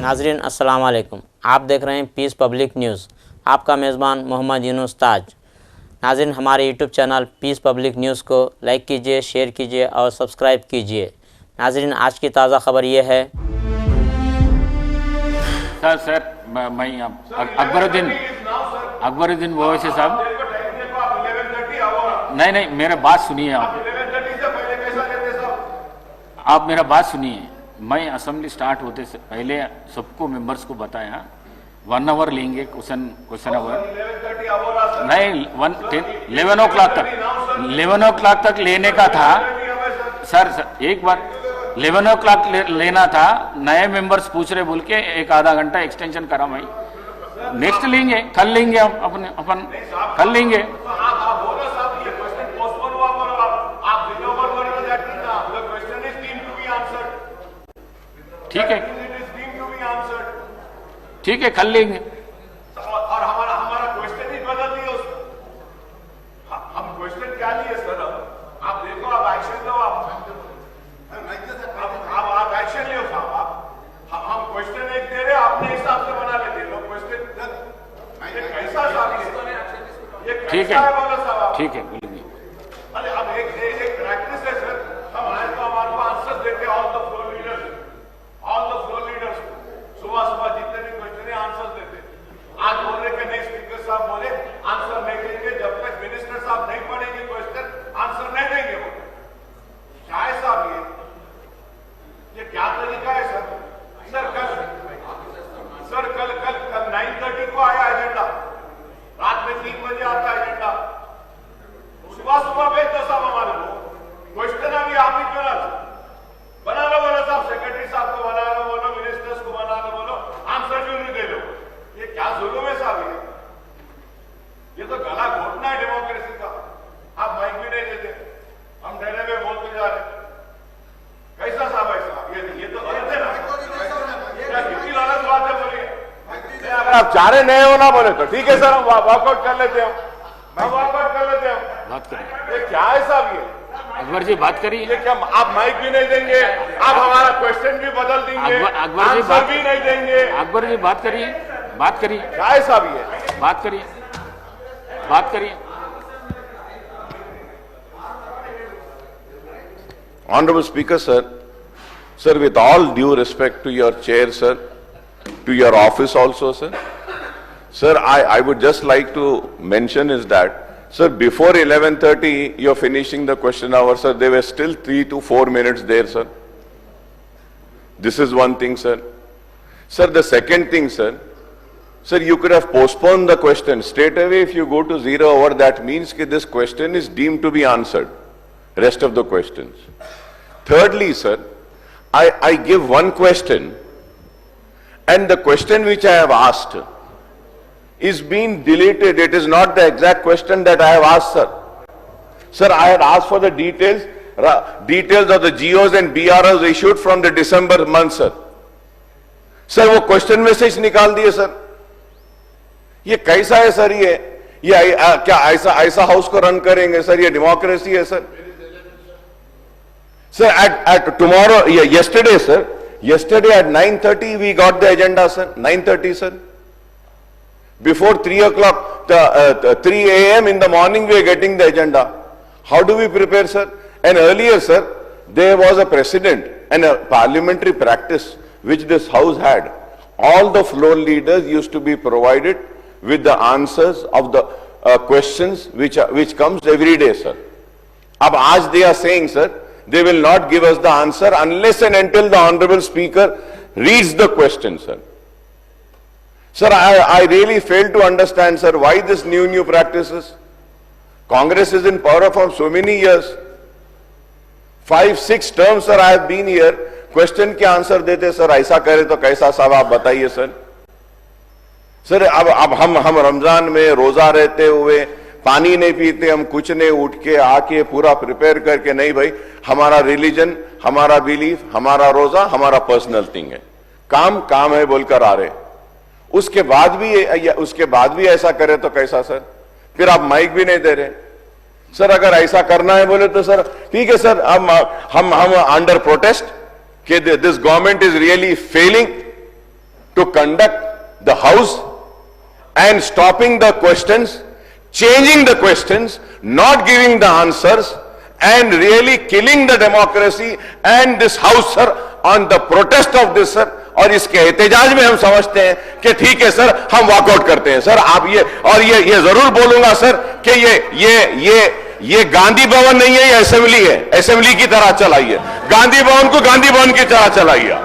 नाजरीन अस्सलाम वालेकुम। आप देख रहे हैं पीस पब्लिक न्यूज़। आपका मेज़बान मोहम्मद यूनुस ताज। नाजरीन, हमारे YouTube channel Peace Public News को लाइक कीजिए, शेयर कीजिए और सब्सक्राइब कीजिए। नाजरीन, आज की ताज़ा खबर ये है। सर मैं अकबरुद्दीन ओवैसी साहब, नहीं मेरा बात सुनिए। आप मेरा बात सुनिए। मैं असेंबली स्टार्ट होते से पहले सबको मेंबर्स को बताया 1 आवर लेंगे क्वेश्चन आवर, नहीं 11 ओ क्लॉक तक लेने का था सर। एक बार 11 ओ क्लॉक लेना था। नए मेंबर्स पूछ रहे बोल के एक आधा घंटा एक्सटेंशन करा। भाई नेक्स्ट लेंगे, कल लेंगे, अपन कल लेंगे। ठीक है कल लेंगे। और हमारा क्वेश्चन ही बदल दिया उसको। हम क्वेश्चन क्या लिए सर? आप देखो, आप एक्शन लो, आप एक्शन लो साहब। हम क्वेश्चन एक दे रहे, अपने हिसाब से बना लेते लोग क्वेश्चन। ये कैसा साहब? ये कैसा है बोलो साहब? ठीक है बोलिए। अरे अब एक प्रैक्टिस है सर। हम आए तो हमारे को आंसर देते ऑल द फ्लोर लीडर्स सुबह जितने भी क्वेश्चन है आंसर देते। आज बोल रहे कि नहीं, स्पीकर साहब बोले आंसर नहीं देंगे जब तक मिनिस्टर साहब नहीं पढ़ेंगे क्वेश्चन, आंसर नहीं देंगे। बोले क्या है साहब? ये क्या तरीका है सर? सर कल 9:30 को आया एजेंडा, रात में 3 बजे आता एजेंडा। सुबह भेज दो साहब हमारे को क्वेश्चन। अभी आप ही बना लो बोलो साहब, सेक्रेटरी साहब को बना लो बोलो, मिनिस्टर्स को बना लो बोलो, आंसर क्यों नहीं दे लो? ये क्या जुल्म है साहब? ये तो गला घोटना है डेमोक्रेसी का। आप माइक भी नहीं देते, हम डरे में बोलते जा रहे। कैसा साहब ऐसा? ये तो गलत है ना? कितनी गलत बात है बोलिए। अगर आप चाह रहे नहीं हो ना बोले तो ठीक है सर, हम वॉकआउट कर लेते हो। बात करिए। ये क्या है साहब? ये अकबर जी बात करिए। क्या आप माइक भी नहीं देंगे? आप हमारा क्वेश्चन भी बदल देंगे, अकबर जी आंसर भी नहीं देंगे। अकबर जी बात करिए। क्या है साहब? ये बात करिए। Honorable Speaker, sir, with all due respect to your chair, sir, to your office also, sir, I would just like to mention is that, sir, before 11:30, you're finishing the question hour, sir. There were still 3 to 4 minutes there, sir. This is one thing, sir. Sir, the second thing, sir, you could have postponed the question straight away. If you go to 0 hour, that means that this question is deemed to be answered. Rest of the questions. Thirdly, sir, I give one question, and the question which I have asked is being deleted. It is not the exact question that I have asked, sir. Sir, I had asked for the details of the GOs and BROs issued from the December month, sir. Sir, वो question में से निकाल दिए sir. ये कैसा है sir? ये क्या ऐसा हाउस को रन करेंगे सर? ये डेमोक्रेसी है sir? Sir, at tomorrow, yesterday, sir, at 9:30 we got the agenda, sir. 9:30, sir. Before 3 o'clock, 3 a.m. in the morning, we are getting the agenda. How do we prepare, sir? And earlier, sir, there was a precedent and a parliamentary practice which this house had. All the floor leaders used to be provided with the answers of the questions which comes every day, sir. Ab aaj they are saying, sir, they will not give us the answer unless and until the Honorable Speaker reads the question, sir. Sir, I really fail to understand, sir, why this new practices. Congress is in power for so many years. 5-6 terms, sir, I have been here. Question के answer देते sir, ऐसा करे तो कैसा साहब आप बताइए sir. Sir, अब हम रमजान में रोजा रहते हुए पानी नहीं पीते, हम कुछ नहीं, उठ के आके पूरा प्रिपेयर करके, नहीं भाई हमारा रिलीजन, हमारा बिलीफ, हमारा रोजा हमारा पर्सनल थिंग है, काम है बोलकर आ रहे। उसके बाद भी ऐसा करे तो कैसा सर? फिर आप माइक भी नहीं दे रहे। सर अगर ऐसा करना है बोले तो सर ठीक है सर, हम अंडर प्रोटेस्ट कि this government is really failing to conduct the House and stopping the questions, changing the questions, not giving the answers, and really killing the democracy and this House, sir, on the protest of this, sir. और इसके एहतजाज में हम समझते हैं कि ठीक है सर, हम वॉकआउट करते हैं सर। आप ये जरूर बोलूंगा सर कि ये गांधी भवन नहीं है, ये असेंबली है। असेंबली की तरह चलाइए, गांधी भवन को गांधी भवन की तरह चलाइए।